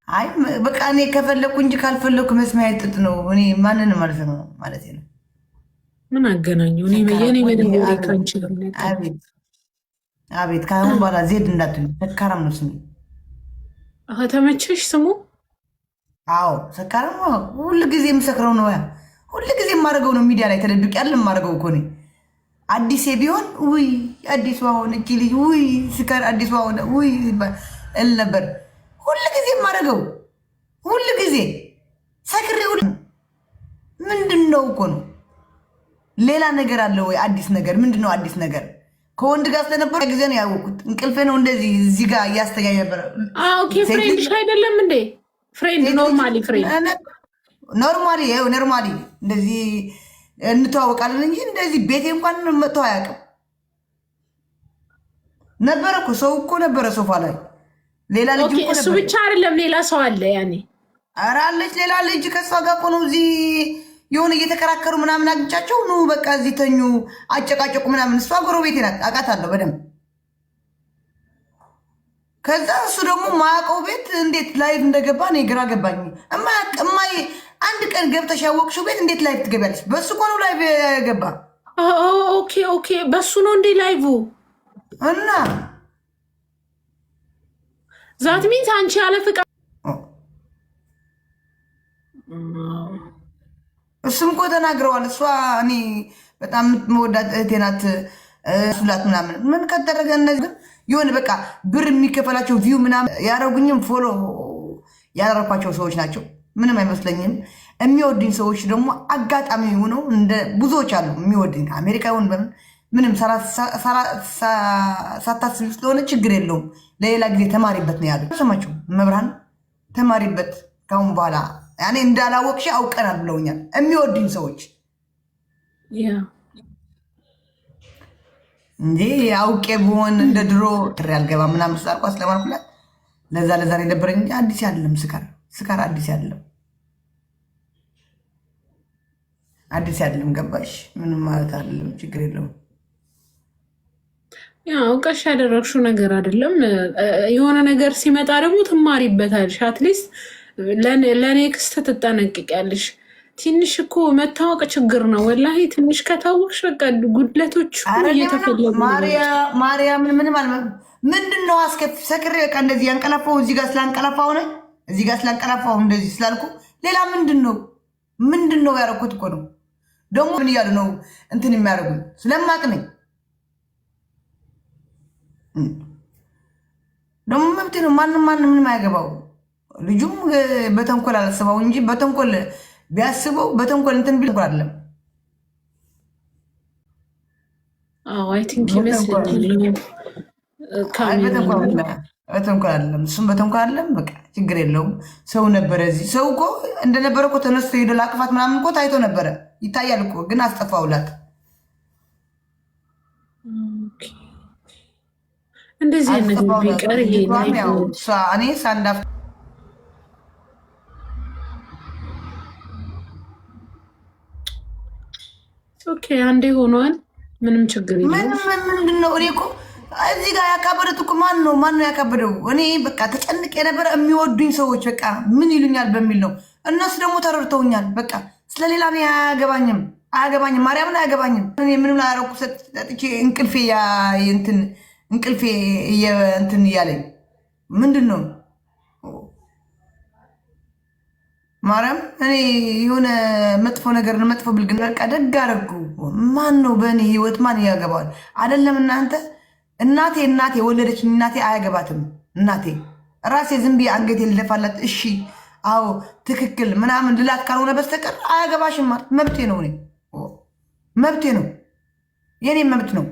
አይ በቃ እኔ ከፈለኩ እንጂ ካልፈለኩ መስሚያ ጥጥ ነው። እኔ ማንንም ማለት ነው ማለት ነው። ምን አገናኘው? እኔ የኔ መደወሌ ካንቺ አቤት አቤት። ከአሁን በኋላ ዜድ እንዳትሉ። ሰካራም ነው ስሙ። ተመቸሽ ስሙ? አዎ ሰካራም ሁሉ ጊዜ የምሰክረው ነው። ሁሉ ጊዜ የማደርገው ነው። ሚዲያ ላይ ተደብቅ ያለ የማደርገው እኮ እኔ አዲሴ ቢሆን ውይ አዲስ ሆነ እቺ ልጅ ውይ ስከር አዲስ ሆነ ውይ እል ነበር። ሁሉ ጊዜ የማደርገው ሁሉ ጊዜ ሰክሬ ምንድን ነው እኮ ነው። ሌላ ነገር አለ ወይ? አዲስ ነገር ምንድን ነው? አዲስ ነገር ከወንድ ጋር ስለነበረ ጊዜ ነው ያወቅሁት። እንቅልፌ ነው እንደዚህ እዚህ ጋር እያስተኛኝ ነበረ። ኦኬ ፍሬንድሽ አይደለም እንዴ? ፍሬንድ ኖርማሊ ፍሬንድ ኖርማሊ እንደዚህ እንተዋወቃለን እንጂ እንደዚህ ቤቴ እንኳን መጥቶ አያውቅም። ነበረ እኮ ሰው እኮ ነበረ ሶፋ ላይ ሌላ ልጅ እኮ እሱ ብቻ አይደለም ሌላ ሰው አለ። ያኔ ኧረ አለች ሌላ ልጅ ከሷ ጋር እኮ ነው እዚህ የሆነ እየተከራከሩ ምናምን አግኝቻቸው ኑ በቃ እዚህ ተኙ አጨቃጨቁ ምናምን። እሷ ጎረቤቴ ናት አውቃታለሁ በደንብ። ከዛ እሱ ደግሞ ማያውቀው ቤት እንዴት ላይቭ እንደገባ እኔ ግራ ገባኝ። እማይ አንድ ቀን ገብተሽ ያወቅሽው ቤት እንዴት ላይቭ ትገቢያለሽ? በሱ እኮ ነው ላይቭ ገባ። ኦኬ በሱ ነው እንዴ ላይቭ? እና ዛት ሚንስ አንቺ ያለ ፍቃድ እሱም እኮ ተናግረዋል። እሷ እኔ በጣም የምትመወዳት እህቴ ናት ሱላት ምናምን ምን ከተደረገ እነዚህ ግን የሆነ በቃ ብር የሚከፈላቸው ቪው ምናምን ያደረጉኝም ፎሎ ያደረኳቸው ሰዎች ናቸው። ምንም አይመስለኝም። የሚወድኝ ሰዎች ደግሞ አጋጣሚ ሆነው እንደ ብዙዎች አሉ የሚወድኝ አሜሪካ ይሁን ምንም ሳታስብ ስለሆነ ችግር የለውም ለሌላ ጊዜ ተማሪበት ነው ያሉ ሰማቸው። መብርሃን ተማሪበት ካሁን በኋላ ያኔ እንዳላወቅሽ አውቀናል ብለውኛል የሚወድኝ ሰዎች እንጂ አውቄ ብሆን እንደ ድሮ ትሬ አልገባ ምናምን ስላልኳ ስለማልኩላት ለዛ የነበረኝ እንጂ አዲስ አይደለም። ስካር አዲስ አይደለም፣ አዲስ አይደለም። ገባሽ? ምንም ማለት አይደለም፣ ችግር የለውም። አውቀሽ ያደረግሽው ነገር አይደለም። የሆነ ነገር ሲመጣ ደግሞ ትማሪበታለሽ። አትሊስት ለኔክስት ትጠነቅቂያለሽ። ትንሽ እኮ መታወቅ ችግር ነው ወላሂ። ትንሽ ከታወቅሽ በቃ ጉድለቶች እየተፈለጉ ማርያምን ምንም አለ ምንድን ነው አስከፊ ሰክሬ በቃ እንደዚህ ያንቀላፋው እዚህ ጋር ስላንቀላፋው ነው እዚህ ጋር ስላንቀላፋው እንደዚህ ስላልኩ ሌላ ምንድን ነው ያደረኩት እኮ ነው። ደግሞ ምን እያሉ ነው እንትን የሚያደርጉኝ ስለማቅ ነኝ። ደግሞ መብቴ ነው። ማንም ምንም አያገባው። ልጁም በተንኮል አላስበው እንጂ በተንኮል ቢያስበው በተንኮል እንትን ቢል አይደለም። አይ ቲንክ ይመስለኛል በተንኮል አይደለም። እሱም በተንኮል አይደለም። በቃ ችግር የለውም። ሰው ነበረ እዚህ ሰው እኮ እንደነበረ እኮ ተነስቶ ሄዶ ላቅፋት ምናምን እኮ ታይቶ ነበረ ይታያል እኮ ግን አስጠፋውላት። እንደዚህ አይነት ቢቀር እኔ ሳንዳፍ ኦኬ አንዴ ሆኗል። ምንም ችግር የለም። ምንድን ነው እኔ እኮ እዚህ ጋር ያካበደት እኮ ማን ነው ያካበደው? እኔ በቃ ተጨንቅ የነበረ የሚወዱኝ ሰዎች በቃ ምን ይሉኛል በሚል ነው። እነሱ ደግሞ ተረድተውኛል። በቃ ስለሌላ እኔ አያገባኝም፣ ማርያምን አያገባኝም። እኔ ምንም ላያረኩ ሰጥቼ እንቅልፌ እንትን እያለኝ ምንድን ነው ማርያም እኔ የሆነ መጥፎ ነገር መጥፎ ብልግና በቃ ደግ አደረጉ። ማን ነው በእኔ ህይወት ማን ያገባዋል? አይደለም እናንተ እናቴ የወለደች እናቴ አያገባትም። እናቴ ራሴ ዝም ብዬ አንገቴ ልደፋላት እሺ አዎ ትክክል ምናምን ልላት ካልሆነ በስተቀር አያገባሽም ማለት መብቴ ነው። እኔ መብቴ ነው፣ የኔ መብት ነው።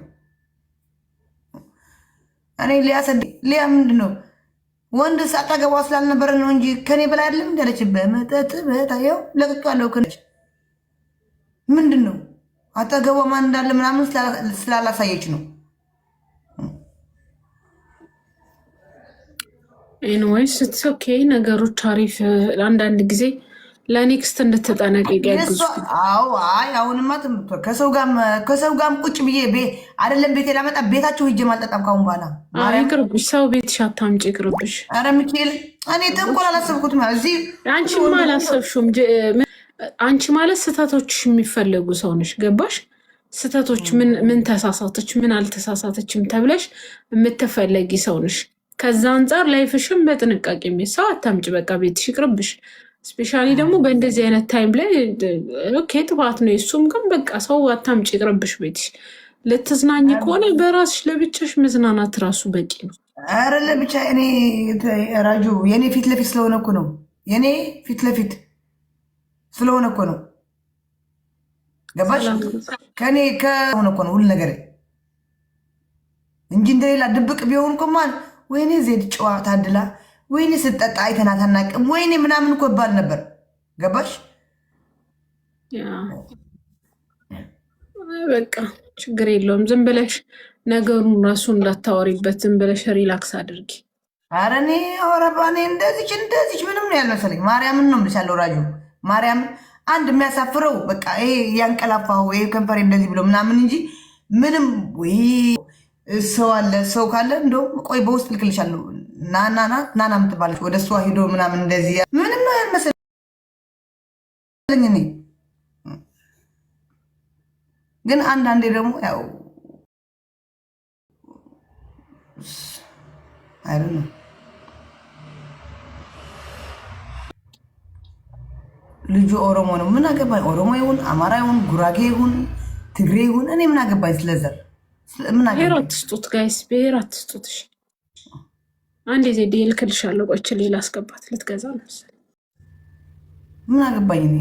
እኔ ሊያ ምንድን ነው ወንድ አጠገቧ ስላልነበረ ነው እንጂ ከኔ በላይ አይደለም እንዳለች በመጠጥ በታየው ለቅቄዋለሁ። ከነች ምንድን ነው አጠገቧ ማን እንዳለ ምናምን ስላላሳየች ነው። ኤኒዌይስ ኢትስ ኦኬ። ነገሮች አሪፍ አንዳንድ ጊዜ ለኔክስት እንድትጠነቀቂ ያግዙ። አዎ አይ አሁንማ ከሰው ጋርም ቁጭ ብዬ አይደለም ቤቴ ላመጣ ቤታቸው ሂጅ አልጠጣም ካሁን በኋላ። ይቅርብሽ፣ ሰው ቤትሽ አታምጪ፣ ይቅርብሽ። ኧረ ሚካኤል እኔ ተንኮል አላሰብኩትም። እዚህ አንቺማ አላሰብሽውም። አንቺ ማለት ስህተቶችሽ የሚፈለጉ ሰው ነሽ። ገባሽ? ስህተቶች ምን ተሳሳተች ምን አልተሳሳተችም ተብለሽ የምትፈለጊ ሰው ነሽ። ከዛ አንጻር ላይፍሽም በጥንቃቄ ሰው አታምጪ። በቃ ቤትሽ ይቅርብሽ። ስፔሻሊ ደግሞ በእንደዚህ አይነት ታይም ላይ ኦኬ ጥፋት ነው የሱም፣ ግን በቃ ሰው አታምጪ፣ ይቅርብሽ ቤትሽ። ልትዝናኝ ከሆነ በራስሽ ለብቻሽ መዝናናት ራሱ በቂ ነው። ኧረ ለብቻ እኔ ራጁ የኔ ፊት ለፊት ስለሆነ እኮ ነው። የኔ ፊት ለፊት ስለሆነ እኮ ነው። ገባሽ? ከኔ ከሆነ እኮ ነው ሁሉ ነገር እንጂ እንደሌላ ድብቅ ቢሆን እኮ ማን ወይኔ ዜድ ጨዋ ታድላ ወይኔ ስጠጣ አይተናት አናውቅም ወይኔ ምናምን እኮ ይባል ነበር። ገባሽ? በቃ ችግር የለውም። ዝም ብለሽ ነገሩን ራሱ እንዳታወሪበት፣ ዝም ብለሽ ሪላክስ አድርጊ። ኧረ እኔ አወራባኔ እንደዚች ምንም ነው ያልመሰለኝ። ማርያምን ነው የምልሻለሁ ራጁ፣ ማርያምን አንድ የሚያሳፍረው በቃ ይሄ ያንቀላፋው ይሄ ከንፈሬ እንደዚህ ብሎ ምናምን እንጂ ምንም ወይ ሰው አለ። ሰው ካለ እንደውም ቆይ በውስጥ ልክልሻለሁ ናና የምትባለች ወደ እሷ ሂዶ ምናምን እንደዚህ ምንም ነው ያልመሰለኝ እኔ። ግን አንዳንዴ ደግሞ ያው አይደለም ልጁ ኦሮሞ ነው። ምን አገባኝ? ኦሮሞ ይሁን አማራ ይሁን ጉራጌ ይሁን ትግሬ ይሁን እኔ ምን አገባኝ? ስለዘር ብሔር አትስጡት ጋይስ፣ ብሔር አትስጡት። እሺ አንዴ ዜድ ልክልሻለሁ። ቆይቼ ሌላ አስገባት ልትገዛ ነው መሰለኝ። ምን አገባኝ? እኔ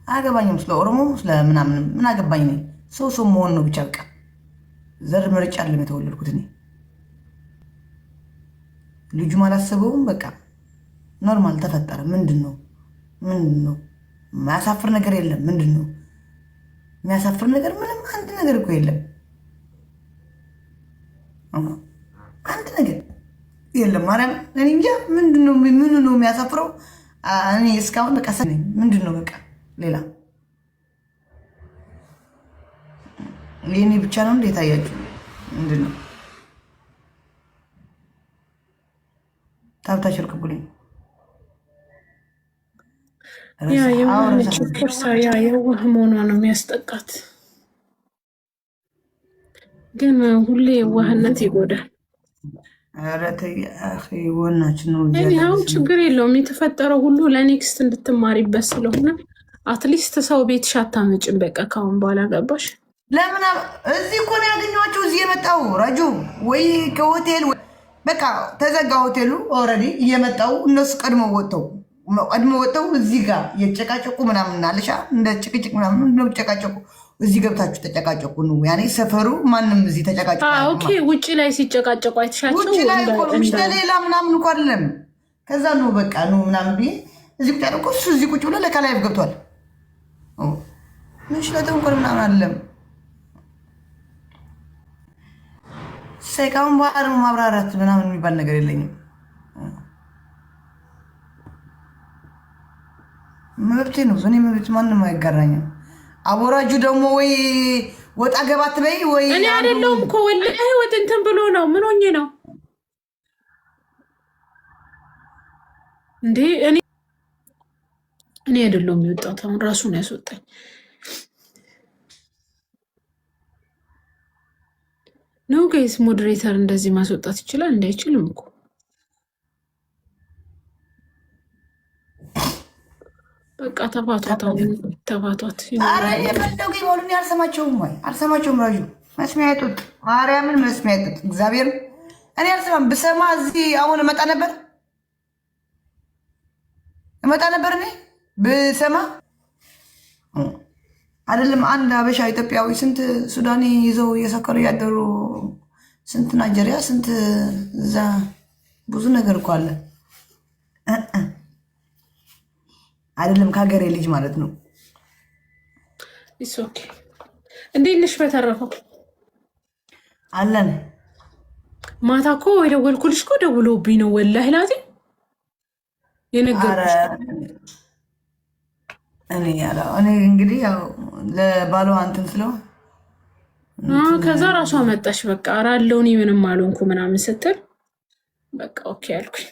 አገባኝም ስለ ኦሮሞ ስለ ምናምን ምን አገባኝ? እኔ ሰው መሆን ነው ብቻ በቃ። ዘር ምርጫ አለም የተወለድኩት እኔ። ልጁም አላሰበውም በቃ ኖርማል ተፈጠረ። ምንድን ነው የሚያሳፍር ነገር የለም። ምንድን ነው የሚያሳፍር ነገር? ምንም አንድ ነገር እኮ የለም። አንድ ነገር የለም። ማርያም እኔ እንጃ ምንድን ነው የሚያሳፍረው? እኔ እስካሁን በቃ ምንድን ነው በቃ ሌላ የኔ ብቻ ነው እንዴት አያችሁ? ምንድን ነው ታብታች እርቅቡልኝ የሆነች ፖርሳ የዋህ መሆኗ ነው የሚያስጠቃት። ግን ሁሌ የዋህነት ይጎዳል። አሁን ችግር የለውም። የተፈጠረው ሁሉ ለኔክስት እንድትማሪበት ስለሆነ አትሊስት ሰው ቤትሽ አታመጭም። በቃ ካሁን በኋላ ገባሽ? ለምን እዚህ እኮ ነው ያገኘኋቸው። እዚህ የመጣው ራጁ ወይ ከሆቴል በቃ ተዘጋ ሆቴሉ ኦልሬዲ። እየመጣው እነሱ ቀድሞ ወጥተው እዚህ ጋር እየተጨቃጨቁ ምናምን አለሻ እንደ ጭቅጭቅ ምናምን ነው ጨቃጨቁ። እዚህ ገብታችሁ ተጨቃጨቁ ነው ያኔ ሰፈሩ ማንም እዚህ ተጨቃጨቁ። ኦኬ ውጪ ላይ ሲጨቃጨቁ አይተሻቸው? ውጪ ላይ እኮ ሌላ ምናምን እኮ አይደለም። ከዛ ነው በቃ ነው ምናምን ብዬ እዚህ ቁጭ ያለው እሱ እዚህ ቁጭ ብሎ ለካ ላይቭ ገብቷል። ምን ሽለተው እንኳን ምናምን አይደለም። ሰይቃውን ባህር ማብራራት ምናምን የሚባል ነገር የለኝም። መብቴ ነው። እኔ መብት ማንም አይጋራኝም። አቦራጁ ደግሞ ወይ ወጣ ገባት በይ ወይ እኔ አይደለሁም እኮ ወላሂ ወጥ እንትን ብሎ ነው። ምን ሆኜ ነው እንዴ? እኔ አይደለሁም የወጣሁት። አሁን ራሱ ነው ያስወጣኝ። ነው ጋይስ፣ ሞዴሬተር እንደዚህ ማስወጣት ይችላል? እንዳይችልም እኮ በቃ ተፋቷት። ኧረ የፈለጉ ይበሉኝ። አልሰማቸውም ወይ አልሰማቸውም። ራጁ መስሚያ ያጡት ማርያምን መስሚያ ያጡት እግዚአብሔር። እኔ አልሰማም። ብሰማ እዚህ አሁን እመጣ ነበር እኔ ብሰማ አይደለም አንድ ሀበሻ ኢትዮጵያዊ ስንት ሱዳኒ ይዘው እየሰከሩ እያደሩ ስንት ናይጄሪያ ስንት እዛ ብዙ ነገር እኮ አለ። አይደለም ከሀገሬ ልጅ ማለት ነው። ኦኬ እንዴት ነሽ? በተረፈው አለን። ማታ እኮ የደወልኩልሽ እኮ ደውሎብኝ ነው ወላሂ ላዚ የነገርኩሽ። እኔ እንግዲህ ያው ለባሏ እንትን ስለው ከዛ ራሷ መጣች። በቃ አራለው እኔ ምንም አልሆንኩ ምናምን ስትል በቃ ኦኬ አልኩኝ።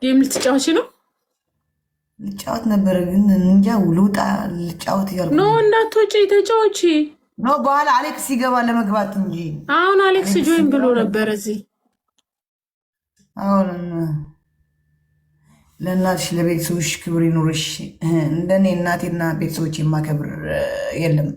ጌም ልትጫወቺ ነው? ልጫወት ነበረ ግን እንጃ ልውጣ ልጫወት እያልኩ ኖ እንዳትወጪ ተጫወቺ። ኖ በኋላ አሌክስ ይገባ ለመግባት እንጂ አሁን አሌክስ ጆይን ብሎ ነበር እዚህ። አሁን ለእናትሽ ለቤተሰቦች ክብር ይኑርሽ። እንደኔ እናቴና ቤተሰቦች የማከብር የለም።